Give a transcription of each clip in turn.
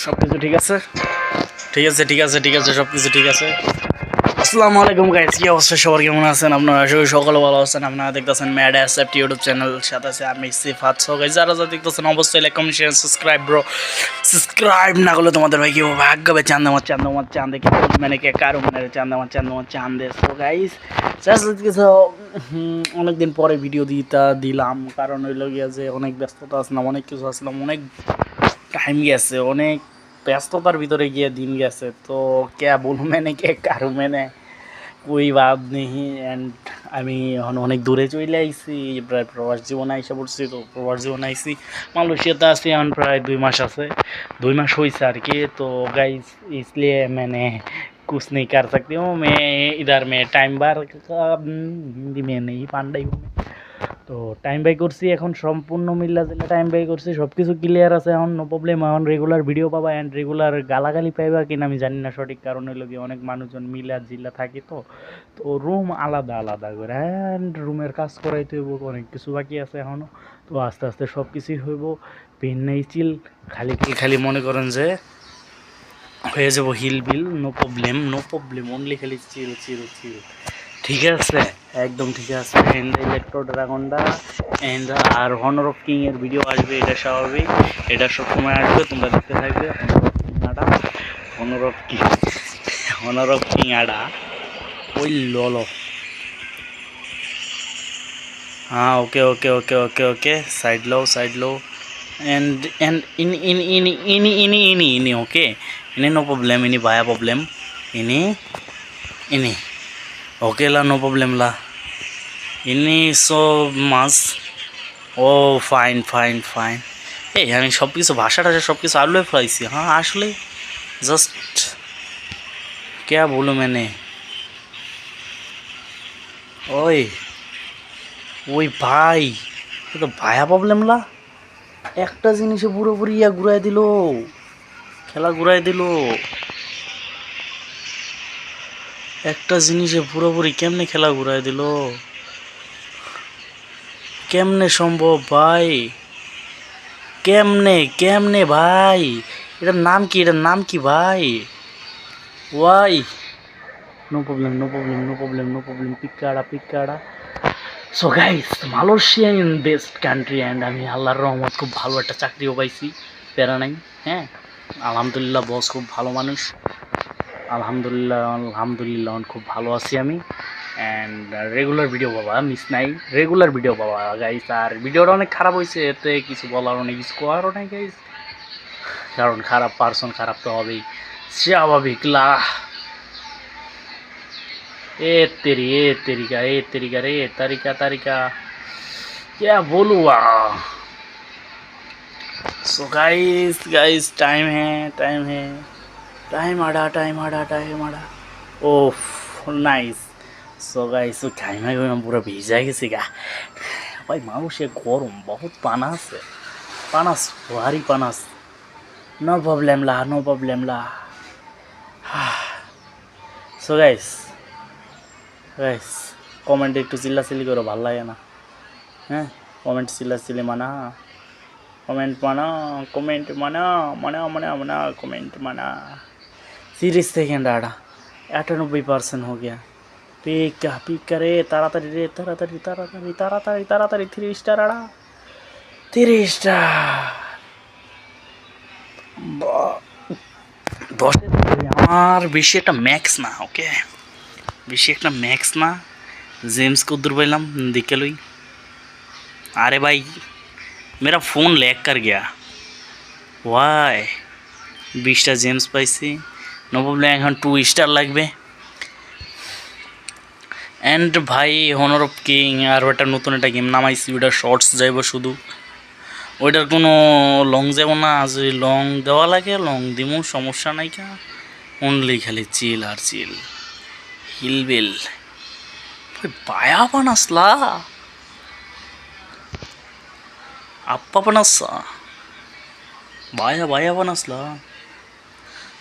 সব কিছু ঠিক আছে, ঠিক আছে, ঠিক আছে, ঠিক আছে, সব কিছু ঠিক আছে। আসসালামু আলাইকুম গাইস, কি অবস্থা সবার, কেমন আছেন আপনারা? সবাই সকালে ভালো আছেন? আপনারা দেখতেছেন ম্যাড অ্যাসেপ্ট ইউটিউব চ্যানেল, সাথে আছে আমি সিফাত। সো গাইস, যারা যারা দেখতেছেন অবশ্যই like comment share subscribe bro. Subscribe না করলে তোমাদের ভাই কি ভাগ্য হবে? চাঁদ আমার চাঁদ আমার চাঁদে কি মানে কে কারো মানে চাঁদ আমার চাঁদে। সো গাইস, জাস্ট কিছু অনেকদিন পরে ভিডিও দিলাম, কারণ হইলো গিয়া যে অনেক ব্যস্ততা আসলাম, অনেক কিছু আসলাম, অনেক টাইম গেছে, অনেক ব্যস্ততার ভিতরে গিয়ে দিন গেছে। তো কে বলবো মানে কে কারো মানে কই বাদ নেই। অ্যান্ড আমি এখন অনেক দূরে চলে আইছি, প্রায় প্রবাস জীবনে আইসা পড়ছি। তো প্রবাস জীবনে আইসি, মালয়েশিয়াতে আছি এখন প্রায় 2 মাস আছে, 2 মাস হয়েছে আর কি। তো গাইস इसलिए मैंने कुछ नहीं कर सकती हूँ, मैं इधर में टाइम बार हिंदी में नहीं पांडाई हूँ। তো টাইম বাই করছি, এখন সম্পূর্ণ মিল্লা জিল্লা টাইম বাই করছি, সব কিছু ক্লিয়ার আছে, এখন নো প্রবলেম। এখন রেগুলার ভিডিও পাবা অ্যান্ড রেগুলার গালাগালি পাইবা কিনা আমি জানি না সঠিক, কারণ হইলো কি অনেক মানুষজন মিলা জিল্লা থাকি। তো তো রুম আলাদা আলাদা করে, অ্যান্ড রুমের কাজ করাইতে হইব, অনেক কিছু বাকি আছে এখনও। তো আস্তে আস্তে সব কিছুই হইব, পেন নেই চিল, খালি মনে করেন যে হয়ে যাব hill bill, no problem, no problem, only খালি চিল চিল চিল। ঠিক আছে, একদম ঠিক আছে। এন্ড ইলেকট্রো ড্রাগনটা এন্ড আর হনর অফ কিং এর ভিডিও আসবে, এটা স্বাভাবিক, এটা সবসময় আসবে, তোমরা দেখতে থাকবে। Honor of King, Honor of King আডা ওই ললো। हाँ okay okay okay okay okay, side लो एंड इनी ओके, इनी नो प्रॉब्लम, इनी भाया प्रॉब्लम, इनी ओके ला, नो प्रॉब्लम ला, इनी सो मास ও ফাইন ফাইন ফাইন। এই আমি সব কিছু ভাষা টাষা সব কিছু আলুয়ে ফেলাইছি। হ্যাঁ আসলে জাস্ট কে বলো মানে ওই ওই ভাই, এ তো ভায়া প্রবলেম লা, একটা জিনিসে পুরোপুরি ঘুরাই দিল, খেলা ঘুরাই দিল। একটা জিনিসে পুরোপুরি কেমনে খেলা ঘুরাই দিল, কেমনে সম্ভব ভাই? কেমনে কেমনে ভাই? এটার নাম কি, এটার নাম কি ভাই? Why, no problem no problem no problem no problem, পিকাড়া। So guys, Malaysia in best country and আমি আল্লাহর রহমত খুব ভালো একটা চাকরিও পাইছি, প্যারা নাই। হ্যাঁ আলহামদুলিল্লাহ, বস খুব ভালো মানুষ, আলহামদুলিল্লাহ আলহামদুলিল্লাহ খুব ভালো আছি আমি। অ্যান্ড রেগুলার ভিডিও পাবা, মিস নাই, রেগুলার ভিডিও পাবা গাইস। আর ভিডিওটা অনেক খারাপ হয়েছে, এতে কিছু বলারও নেই, কিছু করারও নেই গাইস, কারণ খারাপ পার্সন খারাপ তো হবেই, স্বাভাবিক লা। ए तेरिका रे तारिका क्या बोलूँ। सो गाइस टाइम आड़ा ओफ नाइस। सो गाइस टाइम पूरा ভিজা গেছি গা ভাই, মানুষের গরম বহুত, পানাস ভারী পানাস। নো প্রবলেম লা। সো গাইস কমেন্টে একটু চিল্লাচিল্লি করো, ভালো লাগে না? হ্যাঁ কমেন্ট চিল্লাচিল্লি মানা, কমেন্ট মানা। 30 সেকেন্ড আড়া 98% हो गया। পিক করে তাড়াতাড়ি 3 স্টার আড়া, 3 স্টার 10। আমার বেশি একটা ম্যাক্স না, ওকে বেশি একটা ম্যাক্স না। जेम्स को उधर पाइलाम देखे लई। अरे भाई मेरा फ़ोन लैग कर गया, वाई 20टा जेम्स पाइছি, नो प्रॉब्लम। এখন 2 স্টার লাগবে। এন্ড ভাই হনর অফ কিং আর ওটা নতুন একটা গেম নামাইছি, ওটা শর্টস যাইব শুধু, ওইটার কোনো লং যাব না। আজ লং দেওয়া লাগে, লং দিমু, সমস্যা নাই কা, অনলি খালি চিল আর চিল হিলবিল। বায়া বানাসলা আপ্পা বানাসা বায়া বানাসলা,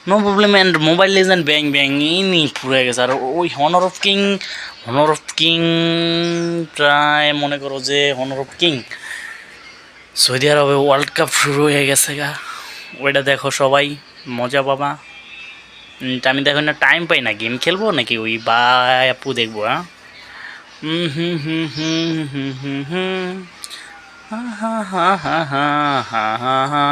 no problem. And mobile legend bang ইনি পুরে গেছে। আর ওই হনর অফ কিং প্রায় মনে করো যে হনর অফ কিং সৌদি আরবে ওয়ার্ল্ড কাপ শুরু হয়ে গেছে গা, ওইটা দেখো সবাই, মজা পাবা। আমি দেখো না টাইম পাই না, গেম খেলবো নাকি ওই বা আপু দেখবো, হ্যাঁ। হুম হুম হুম হুম হুম হুম হুম হা হা হা হা হা হা হা।